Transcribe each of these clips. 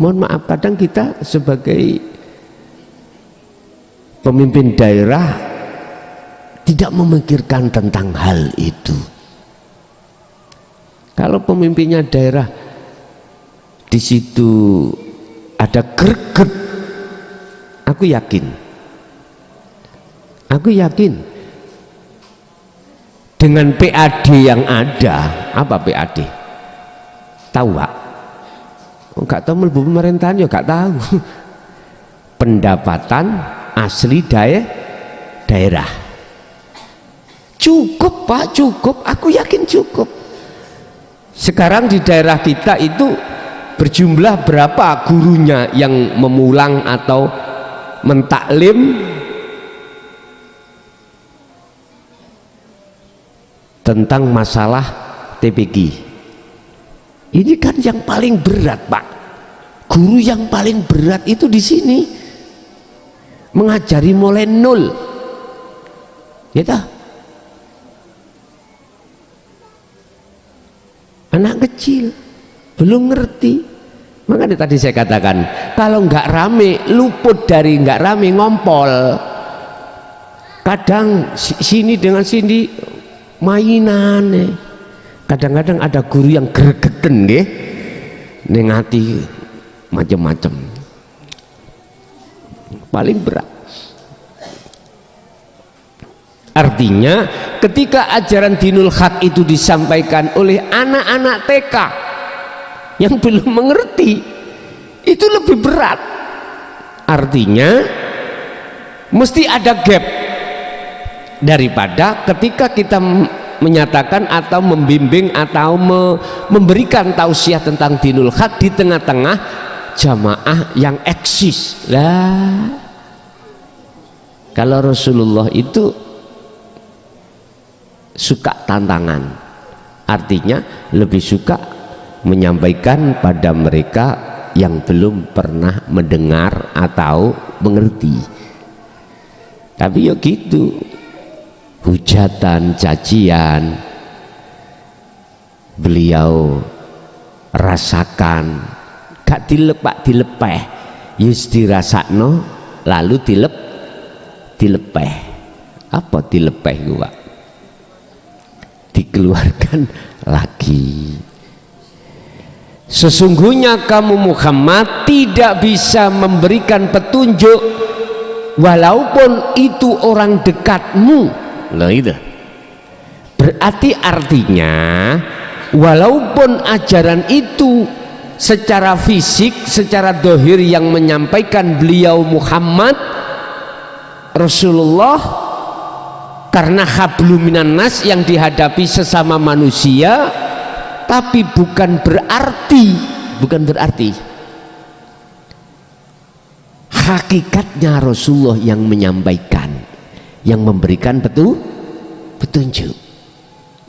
Mohon maaf, kadang kita sebagai pemimpin daerah tidak memikirkan tentang hal itu. Kalau pemimpinnya daerah di situ ada greget, aku yakin dengan PAD yang ada, apa PAD? Tahu Pak? Enggak tahu mlebu pemerintahan ya enggak tahu. Pendapatan asli daerah. Cukup Pak, cukup. Aku yakin cukup. Sekarang di daerah kita itu berjumlah berapa gurunya yang memulang atau mentaklim tentang masalah TPQ. Ini kan yang paling berat Pak. Guru yang paling berat itu di sini, mengajari mulai nol, gitu. Anak kecil belum ngerti. Makanya tadi saya katakan, kalau nggak rame, luput dari nggak rame, ngompol. Kadang sini dengan sini mainan. Kadang-kadang ada guru yang gregeten nggih, ning ati macam-macam. Paling berat. Artinya ketika ajaran dinul haq itu disampaikan oleh anak-anak TK yang belum mengerti, itu lebih berat. Artinya mesti ada gap daripada ketika kita menyatakan atau membimbing atau memberikan tausiah tentang dinul haq di tengah-tengah jamaah yang eksis. Lah, kalau Rasulullah itu suka tantangan, artinya lebih suka menyampaikan pada mereka yang belum pernah mendengar atau mengerti. Tapi ya gitu, hujatan, cacian, beliau rasakan, gak dilepeh, yus dirasakno lalu dilepeh. Apa dilepeh gua? Dikeluarkan lagi. Sesungguhnya kamu Muhammad tidak bisa memberikan petunjuk walaupun itu orang dekatmu. Loh itu berarti artinya walaupun ajaran itu secara fisik, secara dohir yang menyampaikan beliau Muhammad Rasulullah, karena hablum minan nas yang dihadapi sesama manusia, tapi bukan berarti hakikatnya Rasulullah yang menyampaikan, yang memberikan petunjuk.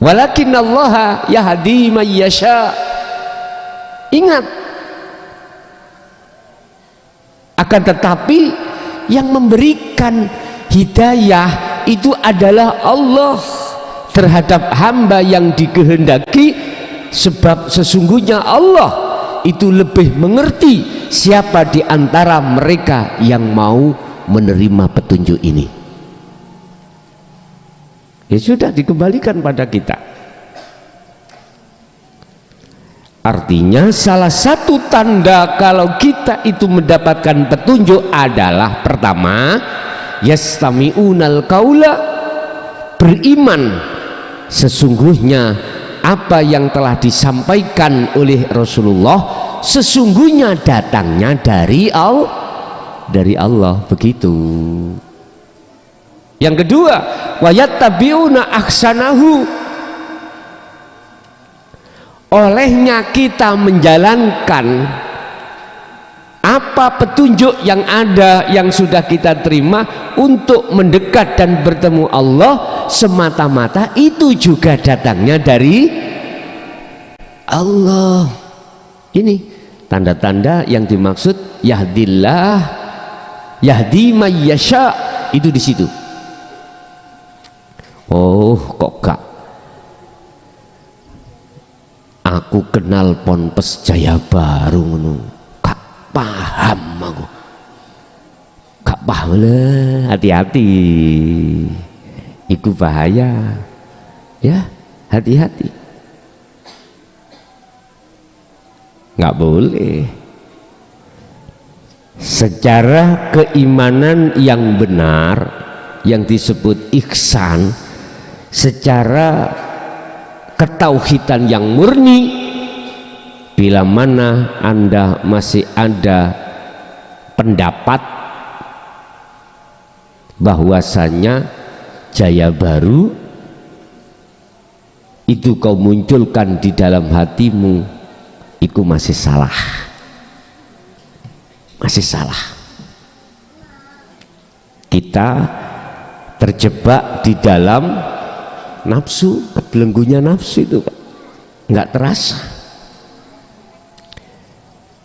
Walakinallaha yahdi may yasha. Ingat, akan tetapi yang memberikan hidayah itu adalah Allah terhadap hamba yang dikehendaki, sebab sesungguhnya Allah itu lebih mengerti siapa di antara mereka yang mau menerima petunjuk ini. Ya sudah, dikembalikan pada kita. Artinya salah satu tanda kalau kita itu mendapatkan petunjuk adalah pertama, yastami'unal qaula, beriman sesungguhnya apa yang telah disampaikan oleh Rasulullah sesungguhnya datangnya dari Allah, begitu. Yang kedua, wayattabi'una ahsanahu, olehnya kita menjalankan apa petunjuk yang ada, yang sudah kita terima untuk mendekat dan bertemu Allah, semata-mata itu juga datangnya dari Allah. Ini tanda-tanda yang dimaksud yahdillah, yahdi may yasha, itu di situ. Oh, kok gak aku kenal Ponpes Jaya Baru ngono. paham aku. Gak paham lah, hati-hati. Iku bahaya. Ya, hati-hati. Gak boleh. Secara keimanan yang benar, yang disebut ihsan, secara ketauhidan yang murni, bila mana Anda masih ada pendapat bahwasanya jaya baru itu kau munculkan di dalam hatimu, itu masih salah, masih salah. Kita terjebak di dalam nafsu, belenggunya nafsu itu Pak, nggak terasa.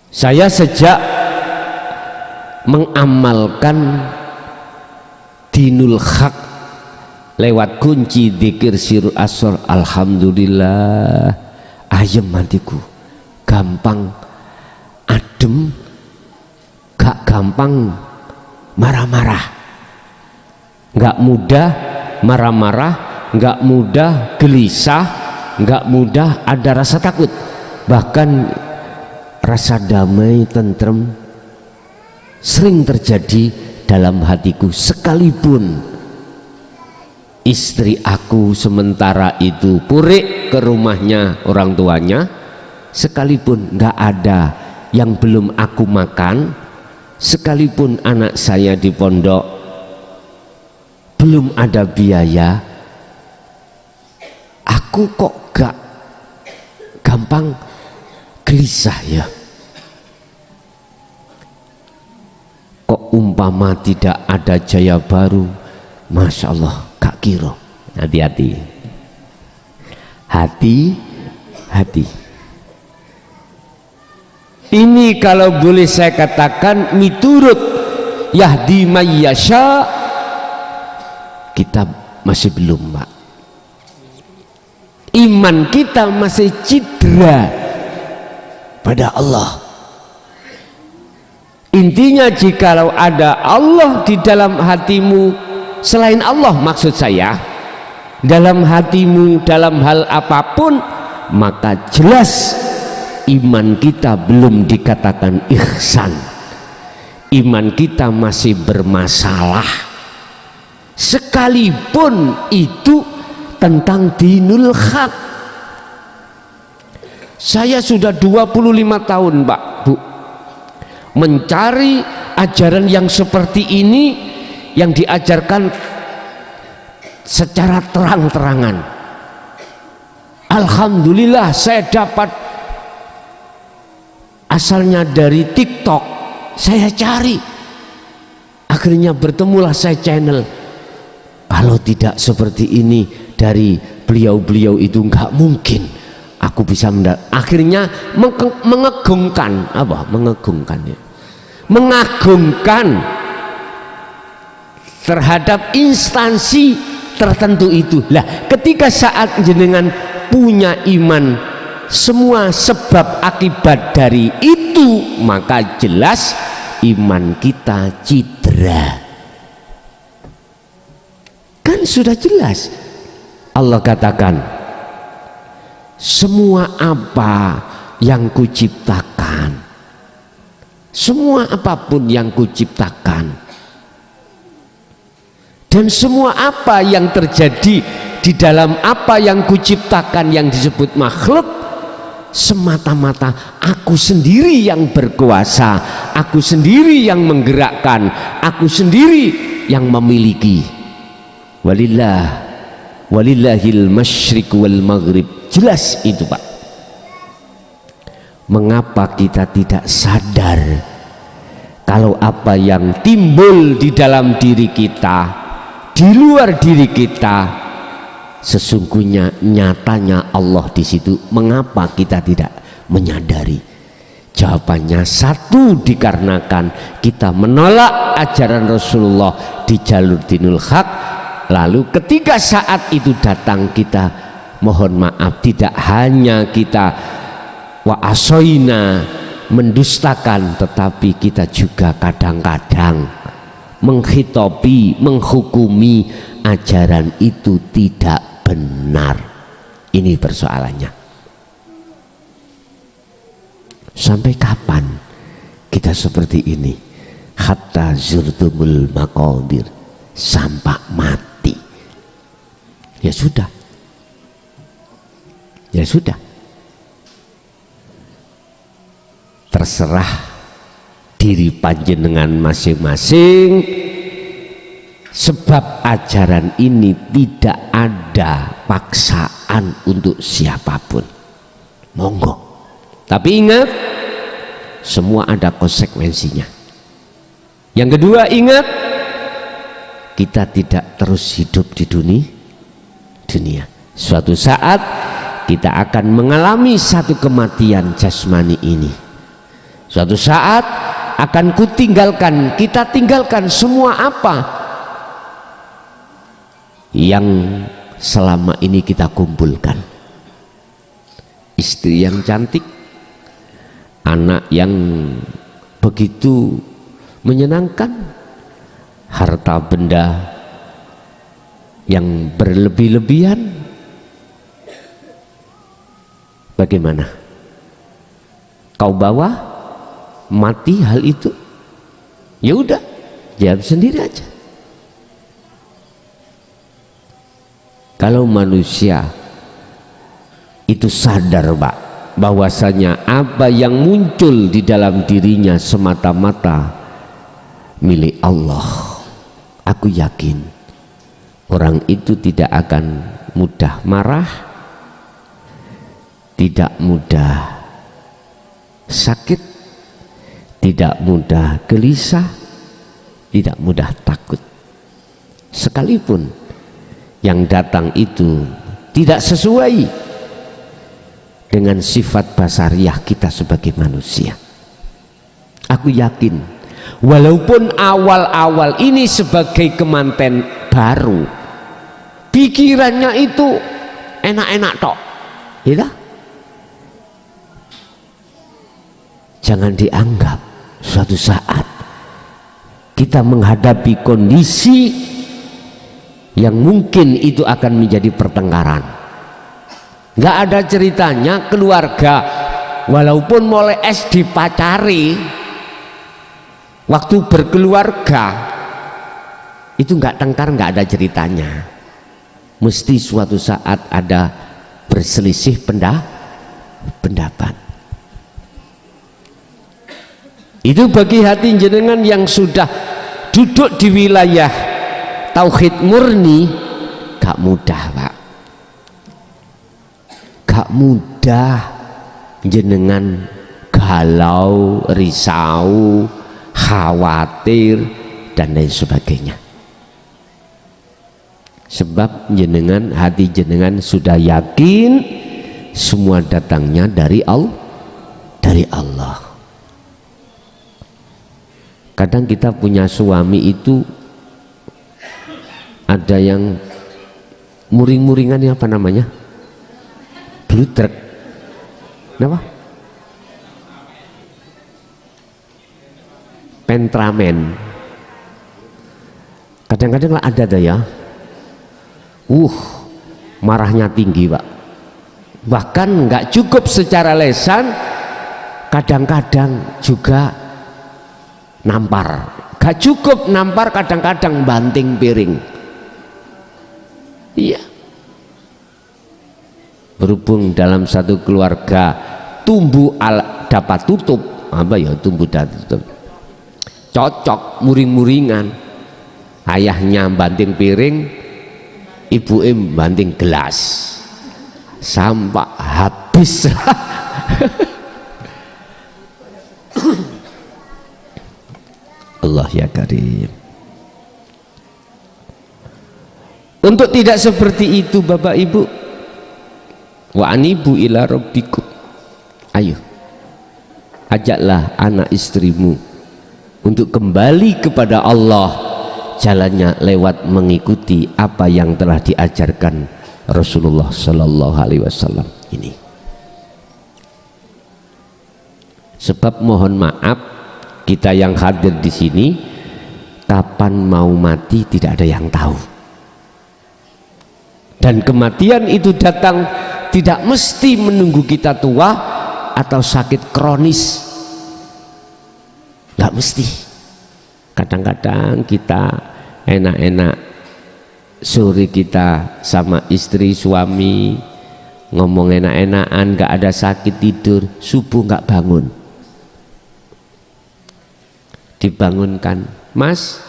Saya sejak mengamalkan dinul haq lewat kunci dzikir sirul asor, alhamdulillah ayem hatiku, gampang adem, gak gampang marah-marah, gak mudah marah-marah, gak mudah gelisah, gak mudah ada rasa takut, bahkan rasa damai, tentrem sering terjadi dalam hatiku. Sekalipun istri aku sementara itu purik ke rumahnya orang tuanya, sekalipun nggak ada yang belum aku makan, sekalipun anak saya di pondok belum ada biaya, aku kok gak gampang gelisah ya. Kok umpama tidak ada jaya baru, Masya Allah gak kira. Hati-hati, hati-hati. Ini kalau boleh saya katakan miturut yahdi mayyasha, kita masih belum Pak. Iman kita masih cedera pada Allah. Intinya jikalau ada Allah di dalam hatimu, selain Allah maksud saya, dalam hatimu dalam hal apapun, maka jelas iman kita belum dikatakan ihsan. Iman kita masih bermasalah, sekalipun itu tentang dinul haq. Saya sudah 25 tahun Pak Bu mencari ajaran yang seperti ini, yang diajarkan secara terang-terangan. Alhamdulillah saya dapat asalnya dari TikTok, saya cari, akhirnya bertemulah saya channel. Kalau tidak seperti ini dari beliau-beliau itu nggak mungkin aku bisa akhirnya mengagungkan, apa mengagungkannya, mengagungkan terhadap instansi tertentu itu. Lah ketika saat jenengan punya iman semua sebab akibat dari itu, maka jelas iman kita cedera. Kan sudah jelas Allah katakan, semua apa yang kuciptakan, semua apapun yang kuciptakan, dan semua apa yang terjadi di dalam apa yang kuciptakan yang disebut makhluk, semata-mata aku sendiri yang berkuasa, aku sendiri yang menggerakkan, aku sendiri yang memiliki. Walillahil masyriq wal maghrib. Jelas itu Pak. Mengapa kita tidak sadar kalau apa yang timbul di dalam diri kita, di luar diri kita, sesungguhnya nyatanya Allah di situ. Mengapa kita tidak menyadari? Jawabannya satu, dikarenakan kita menolak ajaran Rasulullah di jalur dinul haq. Lalu ketika saat itu datang, kita mohon maaf, tidak hanya kita wa asoina mendustakan, tetapi kita juga kadang-kadang menghitopi, menghukumi ajaran itu tidak benar. Ini persoalannya. Sampai kapan kita seperti ini? Hatta zurtumul maqabir, sampai mati. Ya sudah, ya sudah, terserah diri panjenengan masing-masing, sebab ajaran ini tidak ada paksaan untuk siapapun. Monggo, tapi ingat, semua ada konsekuensinya. Yang kedua, ingat, kita tidak terus hidup di dunia. Suatu saat kita akan mengalami satu kematian jasmani ini. Suatu saat akan kita tinggalkan semua apa yang selama ini kita kumpulkan. Istri yang cantik, anak yang begitu menyenangkan, harta benda yang berlebih-lebihan. Bagaimana? Kau bawa mati hal itu? Ya udah, jawab sendiri aja. Kalau manusia itu sadar, Pak, bahwasanya apa yang muncul di dalam dirinya semata-mata milik Allah, aku yakin orang itu tidak akan mudah marah, tidak mudah sakit, tidak mudah gelisah, tidak mudah takut. Sekalipun yang datang itu tidak sesuai dengan sifat basariah kita sebagai manusia. Aku yakin walaupun awal-awal ini sebagai kemanten baru, pikirannya itu enak-enak tok, ya. Jangan dianggap suatu saat kita menghadapi kondisi yang mungkin itu akan menjadi pertengkaran. Nggak ada ceritanya keluarga walaupun mulai dipacari, waktu berkeluarga itu nggak tengkar, nggak ada ceritanya. Mesti suatu saat ada berselisih pendapat. Itu bagi hati jenengan yang sudah duduk di wilayah tauhid murni, gak mudah, Pak. Gak mudah jenengan galau, risau, khawatir dan lain sebagainya. Sebab jenengan, hati jenengan sudah yakin semua datangnya dari Allah. Kadang kita punya suami itu ada yang muring-muringan, apa namanya? Bludrek. Kenapa? Pentramen. Kadang-kadang ada ya. Marahnya tinggi, Pak. Bahkan nggak cukup secara lesan, kadang-kadang juga nampar. Gak cukup nampar, kadang-kadang banting piring. Iya. Berhubung dalam satu keluarga tumbuh dapat tutup, apa ya, tumbuh dapat tutup, cocok muring-muringan. Ayahnya banting piring, ibu banting gelas, sampai habis. Allah ya Karim. Untuk tidak seperti itu, Bapak Ibu, wa anibu ila rabbikum, ayo ajaklah anak istrimu untuk kembali kepada Allah. Jalannya lewat mengikuti apa yang telah diajarkan Rasulullah Sallallahu Alaihi Wasallam ini. Sebab mohon maaf, kita yang hadir di sini kapan mau mati tidak ada yang tahu. Dan kematian itu datang tidak mesti menunggu kita tua atau sakit kronis, nggak mesti. Kadang-kadang kita enak-enak sore kita sama istri suami ngomong enak-enakan, nggak ada sakit, tidur, subuh nggak bangun, dibangunkan, mas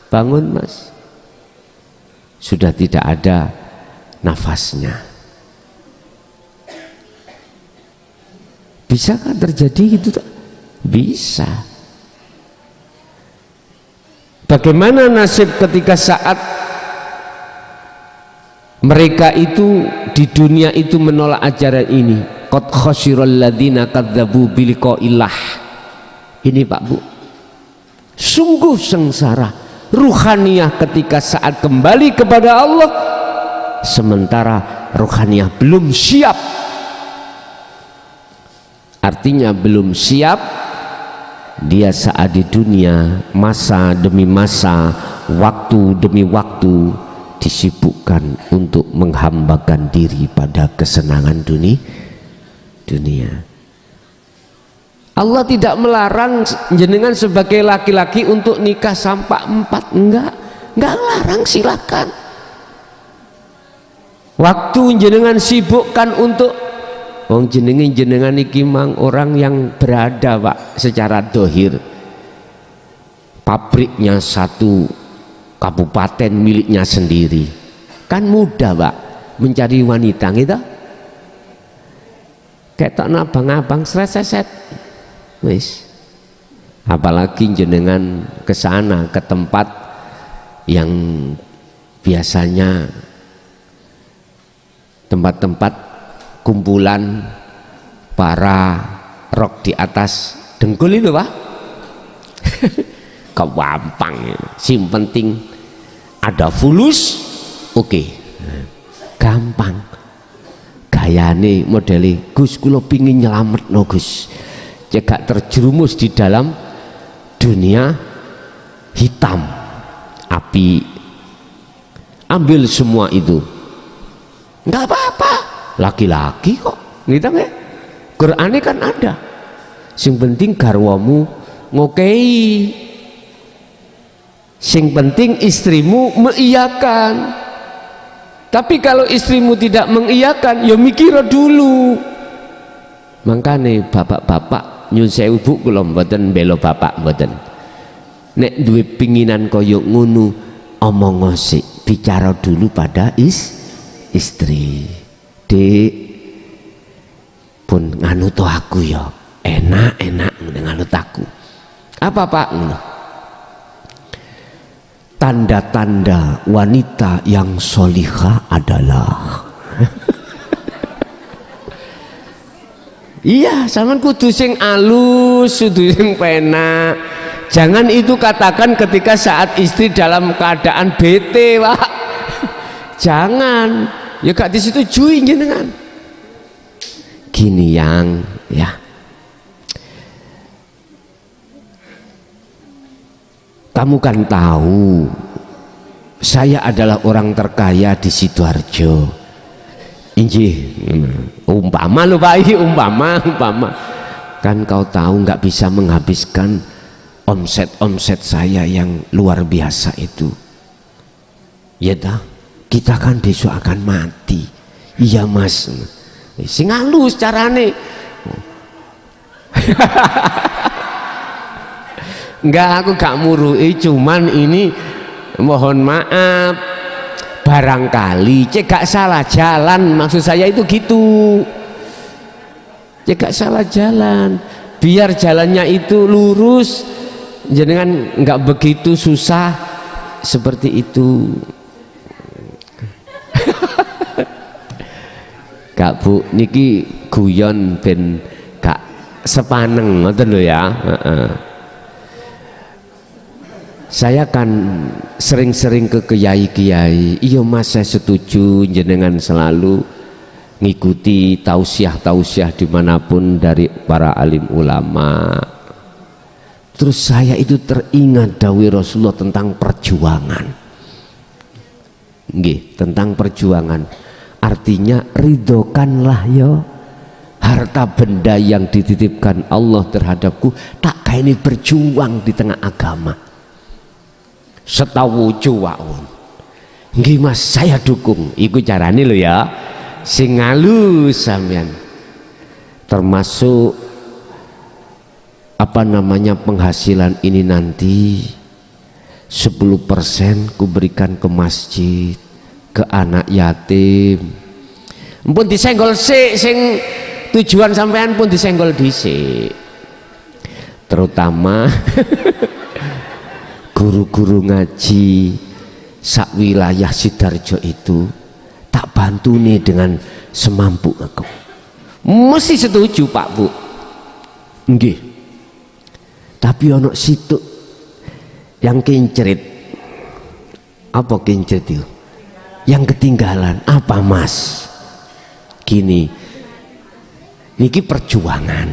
bangun mas, sudah tidak ada nafasnya. Bisakah terjadi gitu? Bisa. Bagaimana nasib ketika saat mereka itu di dunia itu menolak ajaran ini? Qad khasyiral ladzina kadzdzabu biliqa'illah. Ini Pak Bu, sungguh sengsara ruhaniyah ketika saat kembali kepada Allah, sementara ruhaniyah belum siap. Artinya belum siap dia saat di dunia, masa demi masa, waktu demi waktu disibukkan untuk menghambakan diri pada kesenangan dunia. Allah tidak melarang jenengan sebagai laki-laki untuk nikah sampai 4, enggak larang, silakan. Waktu jenengan sibukkan untuk jenengan iki mang orang yang berada Pak secara dohir, pabriknya satu kabupaten miliknya sendiri, kan mudah Pak mencari wanita gitu. Ketok abang-abang seset wis. Apalagi jenengan ke sana, ke tempat yang biasanya tempat-tempat kumpulan para rok di atas dengkul itu Pak. Gampang, sim penting ada fulus, oke. Gampang. Gayane modeli Gus kula pingin nyelametno Gus, cegak terjerumus di dalam dunia hitam api, ambil semua itu, nggak apa-apa, laki-laki kok gitu nggak? Qur'ane kan ada, sing penting garwamu ngokei, sing penting istrimu mengiyakan. Tapi kalau istrimu tidak mengiyakan, ya mikir dulu. Makanya bapak-bapak nyun sewu Bu, kula mboten bela bapak mboten. Nek duwe pinginan kaya ngono, omong sik, bicara dulu pada istri. Dik, pun nganut aku ya, enak-enak nganut aku. Apa Pak? Tanda-tanda wanita yang solihah adalah iya, sampean kudu sing alus, kudu sing penak. Jangan itu katakan ketika saat istri dalam keadaan bete, Pak. Jangan, ya gak disetujui jenengan. Gini yang ya, kamu kan tahu saya adalah orang terkaya di Sidoarjo. Injih, umpama lu Pak, umpama kan kau tahu nggak bisa menghabiskan omset saya yang luar biasa itu. Ya dah, kita kan besok akan mati. Iya Mas, sing halus carane. Enggak, aku gak murui, cuman ini mohon maaf, barangkali cek gak salah jalan, maksud saya itu gitu, cek gak salah jalan, biar jalannya itu lurus, jangan nggak begitu susah seperti itu. Kak Bu niki guyon ben gak sepaneng ngoten lho ya. Saya kan sering-sering ke kiai-kiai, iya Mas saya setuju jenengan selalu ngikuti tausiah dimanapun dari para alim ulama. Terus saya itu teringat dawuh Rasulullah tentang perjuangan. Nggih, tentang perjuangan. Artinya ridhokanlah ya harta benda yang dititipkan Allah terhadapku, tak kayak ini berjuang di tengah agama. Setawuju waun. Nggih Mas, saya dukung. Iku carane lho ya. Sing ngalus sampean. Termasuk apa namanya penghasilan ini nanti 10% kuberikan ke masjid, ke anak yatim. Mpun disenggol sik sing tujuan sampean pun disenggol dhisik. Terutama guru-guru ngaji sak wilayah Sidoarjo itu tak bantu nih dengan semampu aku. Mesti setuju Pak Bu. Nggih. Tapi ono situ yang kincrit. Apa kincrit itu? Yang ketinggalan. Apa Mas? Gini. Niki perjuangan.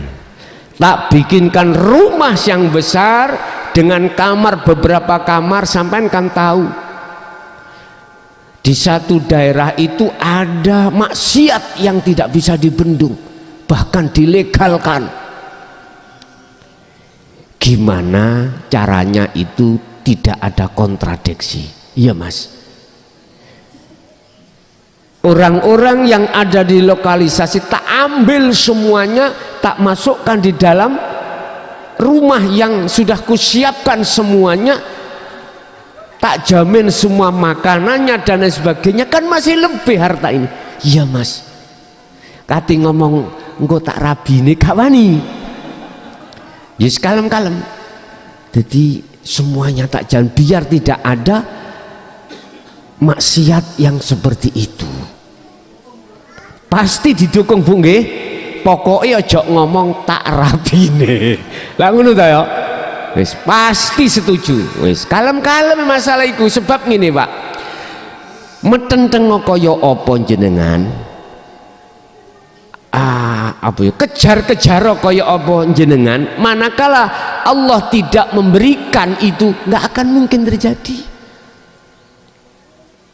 Tak bikinkan rumah yang besar dengan kamar beberapa kamar, sampean kan tahu. Di satu daerah itu ada maksiat yang tidak bisa dibendung, bahkan dilegalkan. Gimana caranya itu tidak ada kontradiksi? Iya Mas. Orang-orang yang ada di lokalisasi tak ambil semuanya, tak masukkan di dalam rumah yang sudah kusiapkan semuanya, tak jamin semua makanannya dan lain sebagainya, kan masih lebih harta ini. Iya Mas. Kati ngomong engko tak rabine gak wani. Yes kalem-kalem. Jadi semuanya tak jamin biar tidak ada maksiat yang seperti itu. Pasti didukung Bu nggih. Pokoknya aja ngomong tak rabine. Lah ngono ta ya. Wis pasti setuju. Wis kalem-kalem masalah iku, sebab ngene Pak. Metenteng kaya apa jenengan? Apa ya? Kejar-kejar kaya apa jenengan? Manakala Allah tidak memberikan itu, nggak akan mungkin terjadi.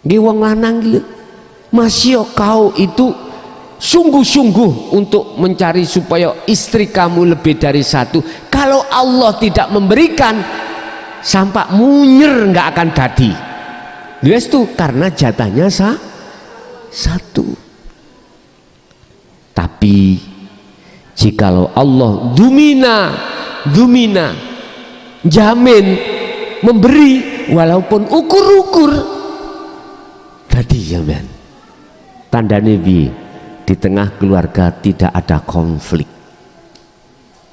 Nggih wong lanang iki masih kau itu sungguh-sungguh untuk mencari supaya istri kamu lebih dari satu. Kalau Allah tidak memberikan, sampai munyer nggak akan jadi. Lihat tuh, karena jatahnya satu. Tapi jikalau Allah dumina jamin memberi walaupun ukur-ukur, tadi ya men, tanda Nabi di tengah keluarga tidak ada konflik.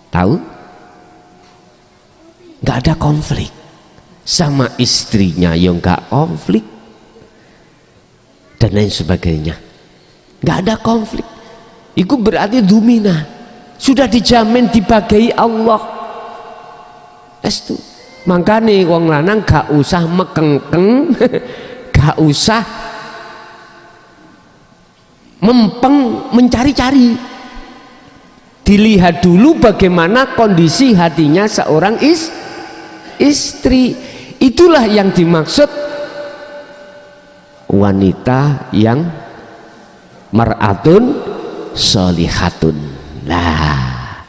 Tahu? Nggak ada konflik. Sama istrinya yang nggak konflik dan lain sebagainya. Nggak ada konflik. Itu berarti dumina, sudah dijamin dibagai Allah. Estu. Makanya wong lanang gak usah mekengkeng, gak usah mempeng mencari-cari. Dilihat dulu bagaimana kondisi hatinya seorang istri. Itulah yang dimaksud wanita yang mar'atun sholihatun. Nah,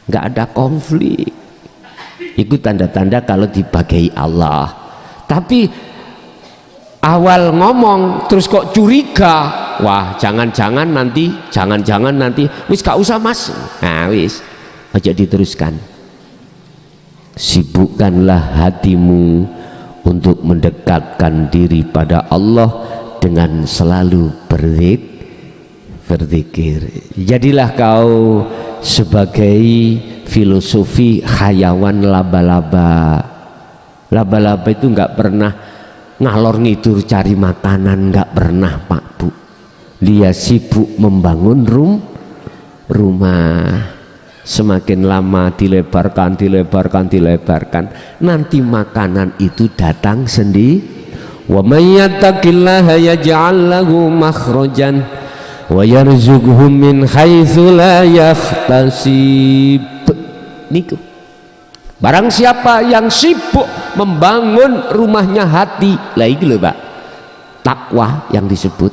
nggak ada konflik. Itu tanda-tanda kalau dibagai Allah. Tapi awal ngomong terus kok curiga, wah jangan-jangan nanti wis gak usah Mas. Nah wis aja diteruskan. Sibukkanlah hatimu untuk mendekatkan diri pada Allah dengan selalu berzikir. Jadilah kau sebagai filosofi hayawan laba-laba. Laba-laba itu nggak pernah ngalor ngidur cari makanan, nggak pernah Pak Bu. Dia sibuk membangun rumah. Semakin lama dilebarkan, nanti makanan itu datang sendiri. Wa may yattaqillaha yaj'al lahu makhrajan wa yarzuqhum min haitsu la yahtasib. Niku barang siapa yang sibuk membangun rumahnya hati, lah iki lho Pak, takwa yang disebut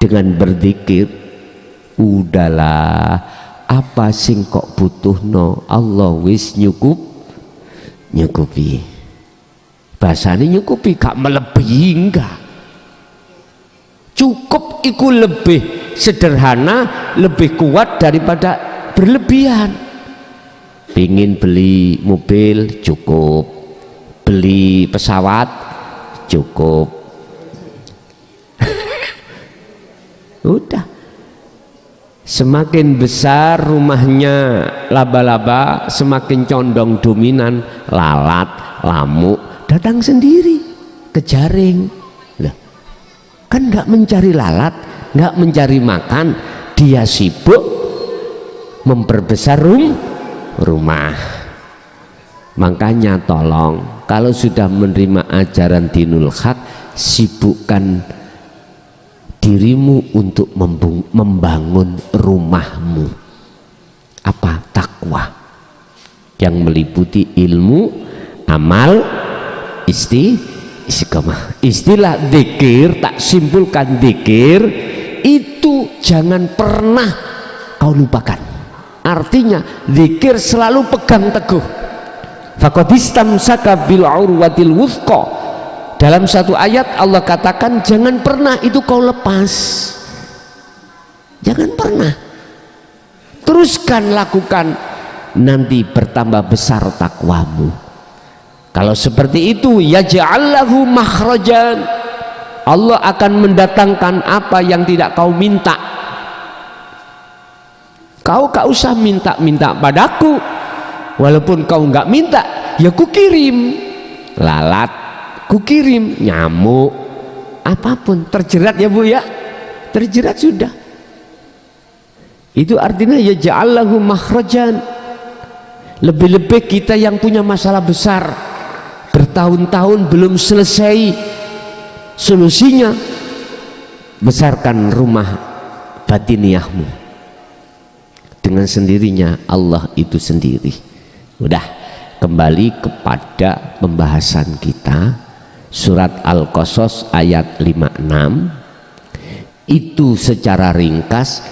dengan berzikir. Udahlah, apa sing kok butuhno, Allah wis nyukupi. Bahasane nyukupi, gak melebihi, enggak. Cukup iku lebih sederhana, lebih kuat daripada berlebihan. Pingin beli mobil cukup, beli pesawat cukup. Udah, semakin besar rumahnya laba-laba, semakin condong dominan lalat, lamuk datang sendiri ke jaring. Loh, kan nggak mencari lalat, nggak mencari makan, dia sibuk memperbesar rumah. Makanya tolong, kalau sudah menerima ajaran dinul haq, sibukkan dirimu untuk membangun rumahmu. Apa? Takwa yang meliputi ilmu, amal, istiqomah. Istilah dzikir, tak simpulkan dzikir itu jangan pernah kau lupakan. Artinya dzikir selalu pegang teguh. Faqad istamsaka bil urwatil wuthqa. Dalam satu ayat Allah katakan jangan pernah itu kau lepas, jangan pernah, teruskan lakukan, nanti bertambah besar takwamu. Kalau seperti itu, yaj'allahu makhrajan, Allah akan mendatangkan apa yang tidak kau minta. Kau gak usah minta-minta padaku, walaupun kau nggak minta, ya ku kirim lalat, ku kirim nyamuk, apapun, terjerat ya Bu ya, terjerat sudah. Itu artinya ya ja'allahu makhrajan. Lebih-lebih kita yang punya masalah besar bertahun-tahun belum selesai solusinya, besarkan rumah batiniyahmu, dengan sendirinya Allah itu sendiri. Udah, kembali kepada pembahasan kita. Surat Al-Qasas ayat 56 itu secara ringkas,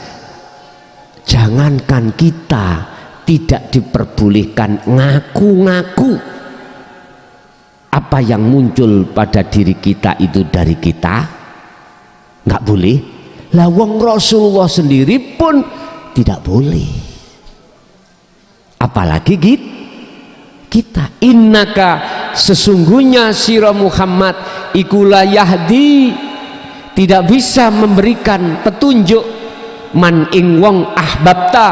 jangankan kita tidak diperbolehkan ngaku-ngaku apa yang muncul pada diri kita itu dari kita, nggak boleh. Lah wong Rasulullah sendiri pun tidak boleh, apalagi kita. Innaka, sesungguhnya sira Muhammad iku la yahdi, tidak bisa memberikan petunjuk, man ing wong ahbabta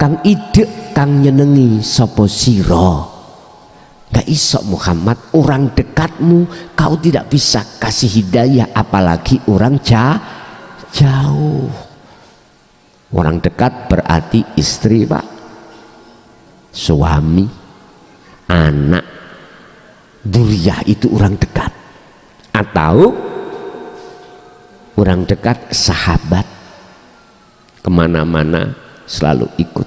kang ide kang nyenengi sapa sira. Gak iso Muhammad, orang dekatmu kau tidak bisa kasih hidayah, apalagi orang jauh. Orang dekat berarti istri Pak, suami, anak, dzurriyyah, itu orang dekat. Atau orang dekat sahabat, kemana-mana selalu ikut.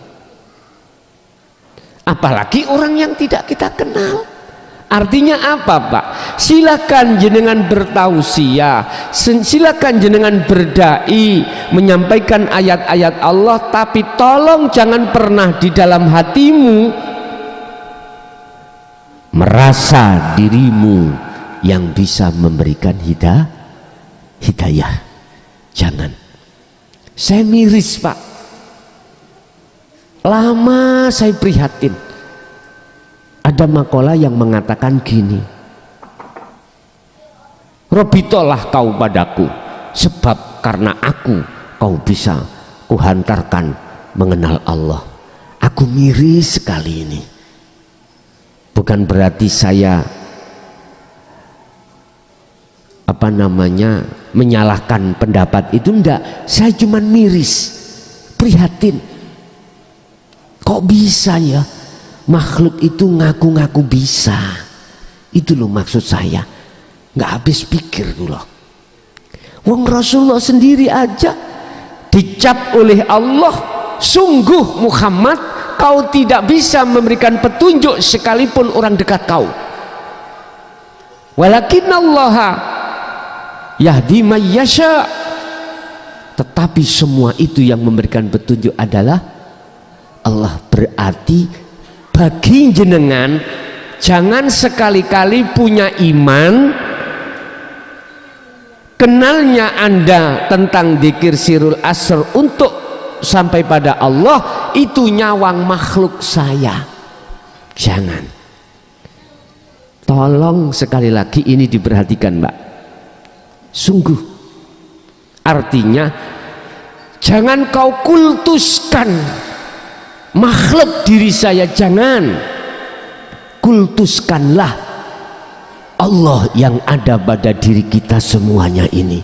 Apalagi orang yang tidak kita kenal. Artinya apa Pak? Silakan jenengan bertausiah, silakan jenengan berdai, menyampaikan ayat-ayat Allah, tapi tolong jangan pernah di dalam hatimu merasa dirimu yang bisa memberikan hidayah. Jangan. Saya miris Pak, lama saya prihatin. Ada makalah yang mengatakan gini, robitolah kau padaku, sebab karena aku kau bisa kuhantarkan mengenal Allah. Aku miris sekali ini. Bukan berarti saya menyalahkan pendapat itu, enggak. Saya cuma miris, prihatin. Kok bisa ya makhluk itu ngaku-ngaku bisa? Itu loh maksud saya, nggak habis pikir tuh loh. Wong Rasulullah sendiri aja dicap oleh Allah, sungguh Muhammad kau tidak bisa memberikan petunjuk sekalipun orang dekat kau. Walakinallaha yahdi may yasha. Tetapi semua itu yang memberikan petunjuk adalah Allah. Berarti bagi jenengan jangan sekali-kali punya iman, kenalnya Anda tentang dzikir sirul asr untuk sampai pada Allah itu nyawang makhluk saya. Jangan. Tolong sekali lagi ini diperhatikan, Mbak. Sungguh. Artinya jangan kau kultuskan makhluk diri saya, jangan. Kultuskanlah Allah yang ada pada diri kita semuanya ini,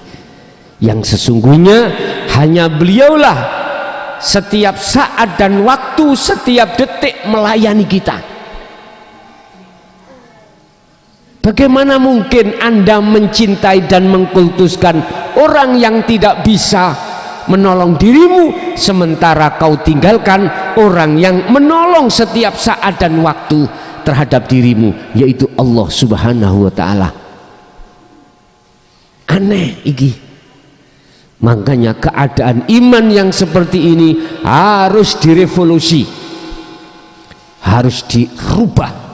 yang sesungguhnya hanya beliaulah setiap saat dan waktu, setiap detik melayani kita. Bagaimana mungkin Anda mencintai dan mengkultuskan orang yang tidak bisa menolong dirimu, sementara kau tinggalkan orang yang menolong setiap saat dan waktu terhadap dirimu, yaitu Allah Subhanahu wa ta'ala. Aneh iki. Makanya keadaan iman yang seperti ini harus direvolusi, harus dirubah.